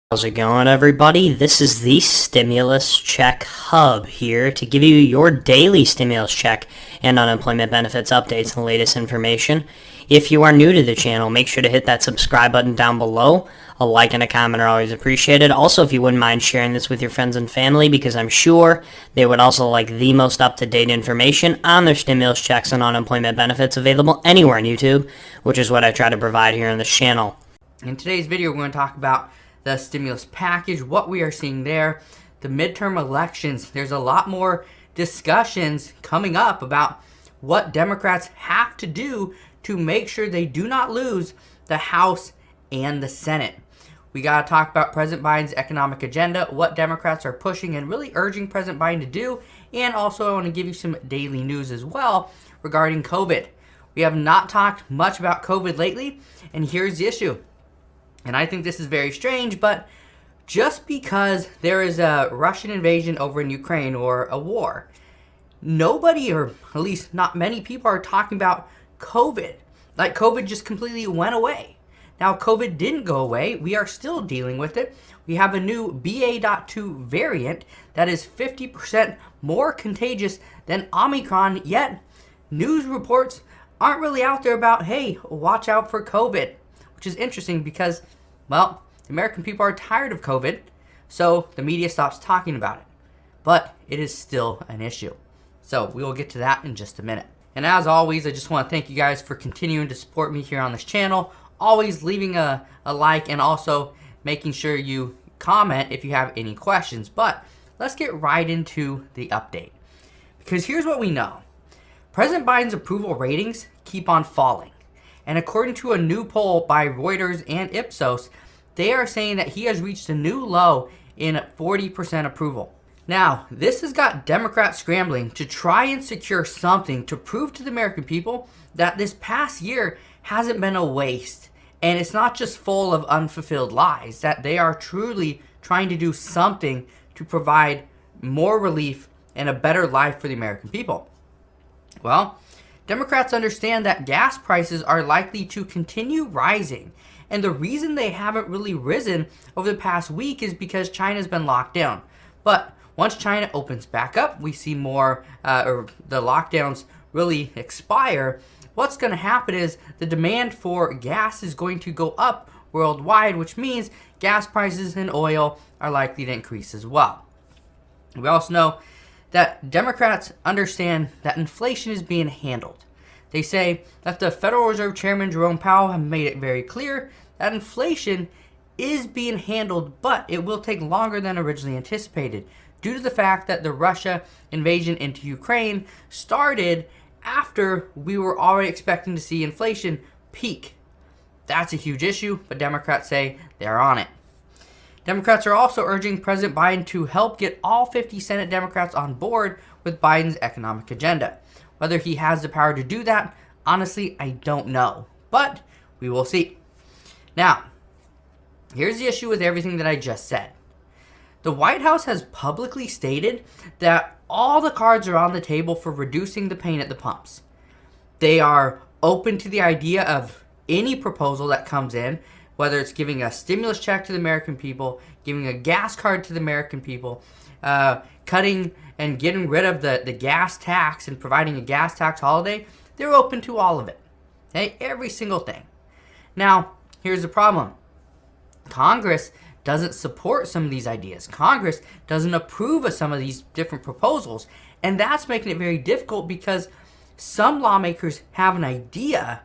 How's it going, everybody? This is the Stimulus Check Hub here to give you your daily stimulus check and unemployment benefits updates and the latest information. If you are new to the channel, make sure to hit that subscribe button down below. A like and a comment are always appreciated. Also, if you wouldn't mind sharing this with your friends and family, because I'm sure they would also like the most up-to-date information on their stimulus checks and unemployment benefits available anywhere on YouTube, which is what I try to provide here on this channel. In today's video, we're going to talk about the stimulus package, what we are seeing there, the midterm elections. There's a lot more discussions coming up about what Democrats have to do to make sure they do not lose the House and the Senate. We got to talk about President Biden's economic agenda, what Democrats are pushing and really urging President Biden to do, and also I want to give you some daily news as well regarding COVID. We have not talked much about COVID lately, and here's the issue. And I think this is very strange, but just because there is a Russian invasion over in Ukraine or a war, nobody, or at least not many people, are talking about COVID. Like COVID just completely went away. Now COVID didn't go away. We are still dealing with it. We have a new BA.2 variant that is 50% more contagious than Omicron, yet news reports aren't really out there about, hey, watch out for COVID, which is interesting because, well, the American people are tired of COVID, so the media stops talking about it. But it is still an issue. So we will get to that in just a minute. And as always, I just want to thank you guys for continuing to support me here on this channel. Always leaving a like and also making sure you comment if you have any questions. But let's get right into the update. Because here's what we know. President Biden's approval ratings keep on falling. And according to a new poll by Reuters and Ipsos, they are saying that he has reached a new low in 40% approval. Now, this has got Democrats scrambling to try and secure something to prove to the American people that this past year hasn't been a waste. And it's not just full of unfulfilled lies, that they are truly trying to do something to provide more relief and a better life for the American people. Well, Democrats understand that gas prices are likely to continue rising. And the reason they haven't really risen over the past week is because China's been locked down. But once China opens back up, we see more, or the lockdowns really expire. What's going to happen is the demand for gas is going to go up worldwide, which means gas prices and oil are likely to increase as well. We also know that Democrats understand that inflation is being handled. They say that the Federal Reserve Chairman Jerome Powell have made it very clear that inflation is being handled, but it will take longer than originally anticipated due to the fact that the Russia invasion into Ukraine started after we were already expecting to see inflation peak. That's a huge issue, but Democrats say they're on it. Democrats are also urging President Biden to help get all 50 Senate Democrats on board with Biden's economic agenda. Whether he has the power to do that, honestly, I don't know. But we will see. Now, here's the issue with everything that I just said. The White House has publicly stated that all the cards are on the table for reducing the pain at the pumps. They are open to the idea of any proposal that comes in, whether it's giving a stimulus check to the American people, giving a gas card to the American people, cutting and getting rid of the gas tax and providing a gas tax holiday. They're open to all of it. Okay? Every single thing. Now, here's the problem. Congress doesn't support some of these ideas. Congress doesn't approve of some of these different proposals. And that's making it very difficult because some lawmakers have an idea,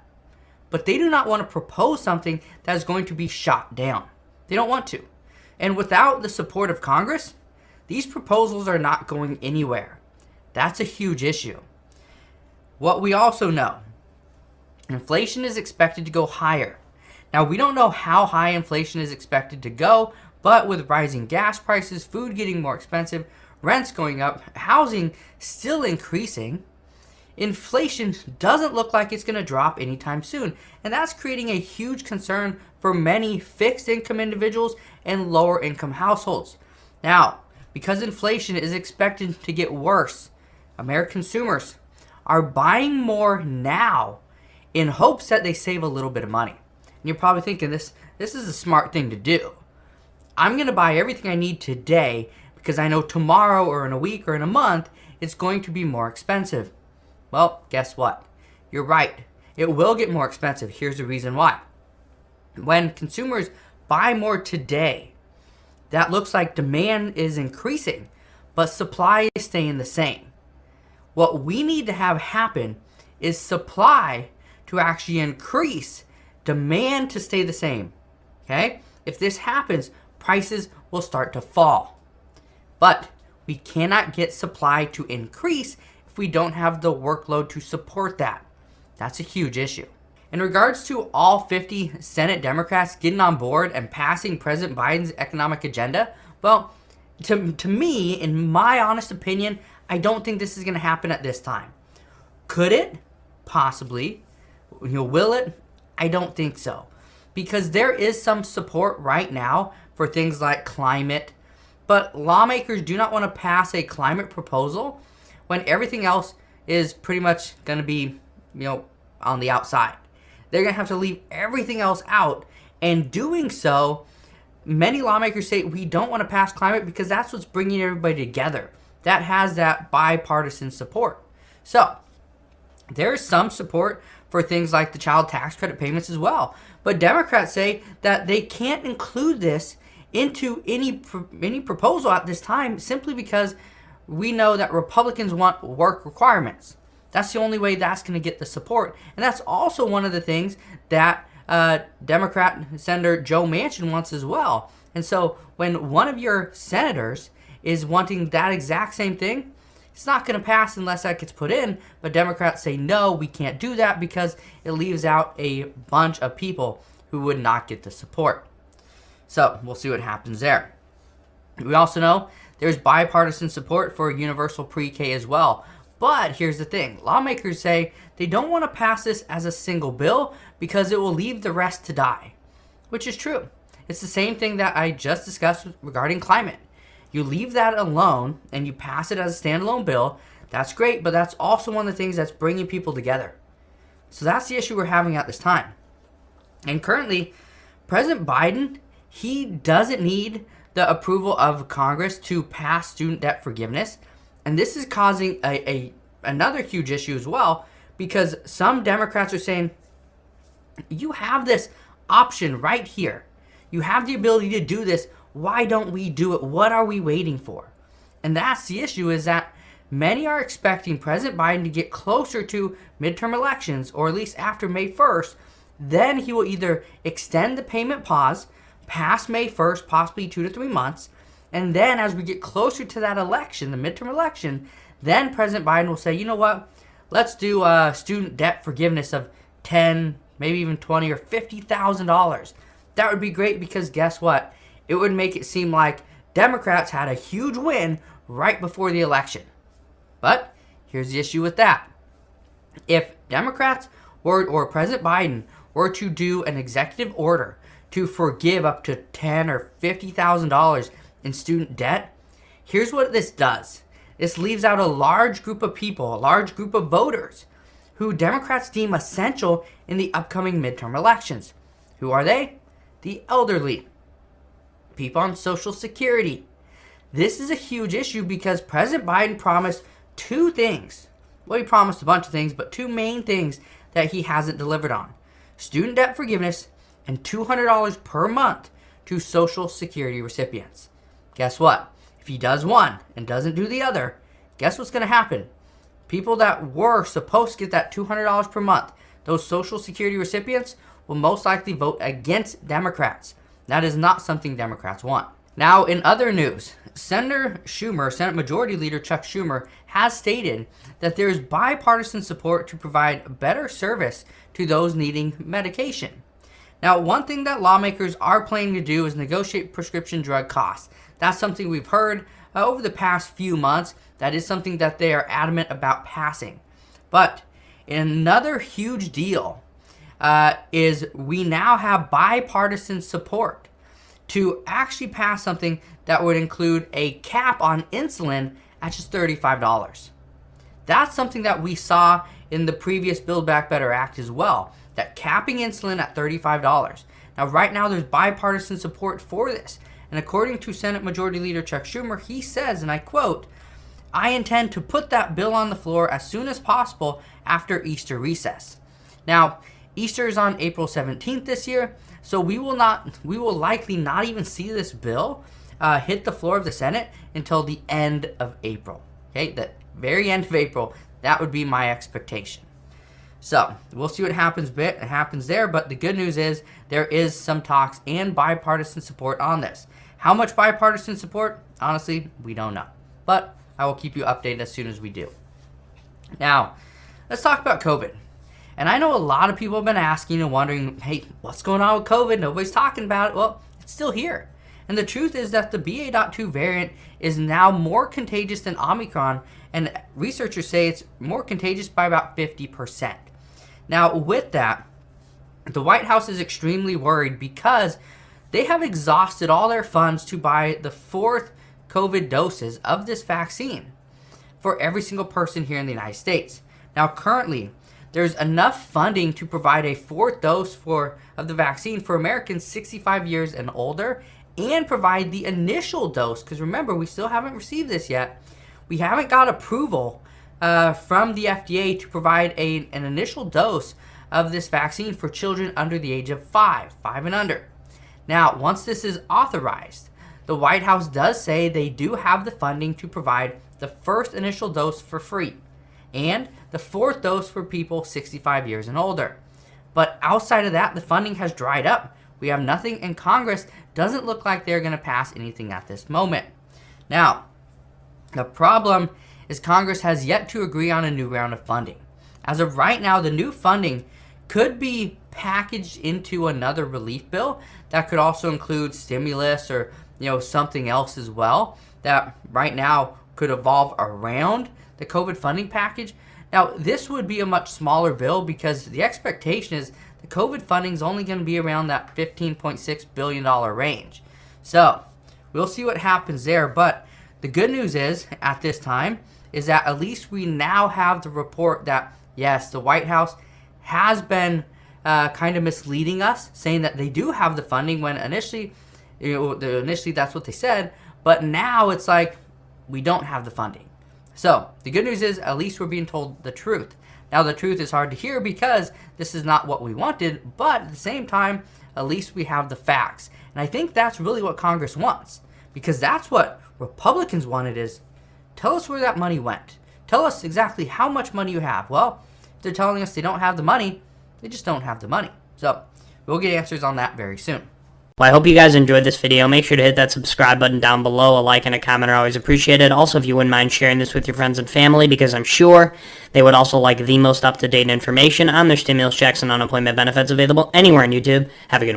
but they do not want to propose something that is going to be shot down. They don't want to. And without the support of Congress, these proposals are not going anywhere. That's a huge issue. What we also know, inflation is expected to go higher. Now, we don't know how high inflation is expected to go, but with rising gas prices, food getting more expensive, rents going up, housing still increasing, inflation doesn't look like it's going to drop anytime soon. And that's creating a huge concern for many fixed income individuals and lower income households. Now, because inflation is expected to get worse, American consumers are buying more now in hopes that they save a little bit of money. And you're probably thinking this is a smart thing to do. I'm going to buy everything I need today because I know tomorrow or in a week or in a month it's going to be more expensive. Well, guess what? You're right. It will get more expensive. Here's the reason why. When consumers buy more today, that looks like demand is increasing, but supply is staying the same. What we need to have happen is supply to actually increase, demand to stay the same. Okay? If this happens, prices will start to fall. But we cannot get supply to increase if we don't have the workload to support that. That's a huge issue. In regards to all 50 Senate Democrats getting on board and passing President Biden's economic agenda, well, to me, in my honest opinion, I don't think this is going to happen at this time. Could it? Possibly. Will it? I don't think so. Because there is some support right now for things like climate, but lawmakers do not want to pass a climate proposal when everything else is pretty much going to be, on the outside. They're going to have to leave everything else out. And doing so, many lawmakers say we don't want to pass climate because that's what's bringing everybody together. That has that bipartisan support. So, there is some support for things like the child tax credit payments as well. But Democrats say that they can't include this into any proposal at this time simply because we know that Republicans want work requirements. That's the only way that's going to get the support. And that's also one of the things that Democrat Senator Joe Manchin wants as well. And so when one of your senators is wanting that exact same thing, it's not going to pass unless that gets put in. But Democrats say, no, we can't do that because it leaves out a bunch of people who would not get the support. So we'll see what happens there. We also know there's bipartisan support for universal pre-K as well. But here's the thing. Lawmakers say they don't want to pass this as a single bill because it will leave the rest to die, which is true. It's the same thing that I just discussed regarding climate. You leave that alone and you pass it as a standalone bill. That's great, but that's also one of the things that's bringing people together. So that's the issue we're having at this time. And currently, President Biden, he doesn't need the approval of Congress to pass student debt forgiveness. And this is causing another huge issue as well, because some Democrats are saying, you have this option right here. You have the ability to do this. Why don't we do it? What are we waiting for? And that's the issue, is that many are expecting President Biden to get closer to midterm elections, or at least after May 1st. Then he will either extend the payment pause past May 1st, possibly 2 to 3 months. And then as we get closer to that election, the midterm election, then President Biden will say, you know what? Let's do student debt forgiveness of $10, maybe even $20 or $50,000. That would be great because guess what? It would make it seem like Democrats had a huge win right before the election. But here's the issue with that. If Democrats or President Biden were to do an executive order to forgive up to $10,000 or $50,000 in student debt, here's what this does. This leaves out a large group of people, a large group of voters who Democrats deem essential in the upcoming midterm elections. Who are they? The elderly, people on Social Security. This is a huge issue because President Biden promised two things. Well, he promised a bunch of things, but two main things that he hasn't delivered on. Student debt forgiveness and $200 per month to Social Security recipients. Guess what? If he does one and doesn't do the other, guess what's going to happen? People that were supposed to get that $200 per month, those Social Security recipients, will most likely vote against Democrats. That is not something Democrats want. Now, in other news, Senator Schumer, Senate Majority Leader Chuck Schumer, has stated that there is bipartisan support to provide better service to those needing medication. Now, one thing that lawmakers are planning to do is negotiate prescription drug costs. That's something we've heard over the past few months. That is something that they are adamant about passing. But another huge deal is we now have bipartisan support to actually pass something that would include a cap on insulin at just $35. That's something that we saw in the previous Build Back Better Act as well, that capping insulin at $35. Now, right now, there's bipartisan support for this. And according to Senate Majority Leader Chuck Schumer, he says, and I quote, "I intend to put that bill on the floor as soon as possible after Easter recess." Now, Easter is on April 17th this year, so we will likely not even see this bill hit the floor of the Senate until the end of April. Okay, the very end of April, that would be my expectation. So we'll see what happens there, but the good news is there is some talks and bipartisan support on this. How much bipartisan support? Honestly, we don't know, but I will keep you updated as soon as we do. Now, let's talk about COVID. And I know a lot of people have been asking and wondering, hey, what's going on with COVID? Nobody's talking about it. Well, it's still here. And the truth is that the BA.2 variant is now more contagious than Omicron, and researchers say it's more contagious by about 50%. Now, with that, the White House is extremely worried because they have exhausted all their funds to buy the 4th COVID doses of this vaccine for every single person here in the United States. Now, currently, there's enough funding to provide a 4th dose of the vaccine for Americans 65 years and older, and provide the initial dose, because remember, we still haven't received this yet. We haven't got approval from the FDA to provide an initial dose of this vaccine for children under the age of 5 and under. Now, once this is authorized, the White House does say they do have the funding to provide the first initial dose for free, and the 4th dose for people 65 years and older. But outside of that, the funding has dried up. We have nothing, and Congress doesn't look like they're going to pass anything at this moment. Now, the problem is Congress has yet to agree on a new round of funding. As of right now, the new funding could be packaged into another relief bill that could also include stimulus or something else as well that right now could evolve around the COVID funding package. Now, this would be a much smaller bill because the expectation is the COVID funding is only going to be around that $15.6 billion range. So we'll see what happens there. But the good news is, at this time, is that at least we now have the report that, yes, the White House has been kind of misleading us, saying that they do have the funding when initially that's what they said. But now it's like we don't have the funding. So the good news is at least we're being told the truth. Now, the truth is hard to hear because this is not what we wanted, but at the same time, at least we have the facts. And I think that's really what Congress wants, because that's what Republicans wanted is, tell us where that money went. Tell us exactly how much money you have. Well, if they're telling us they don't have the money, they just don't have the money. So we'll get answers on that very soon. Well, I hope you guys enjoyed this video. Make sure to hit that subscribe button down below. A like and a comment are always appreciated. Also, if you wouldn't mind sharing this with your friends and family, because I'm sure they would also like the most up-to-date information on their stimulus checks and unemployment benefits available anywhere on YouTube. Have a good one.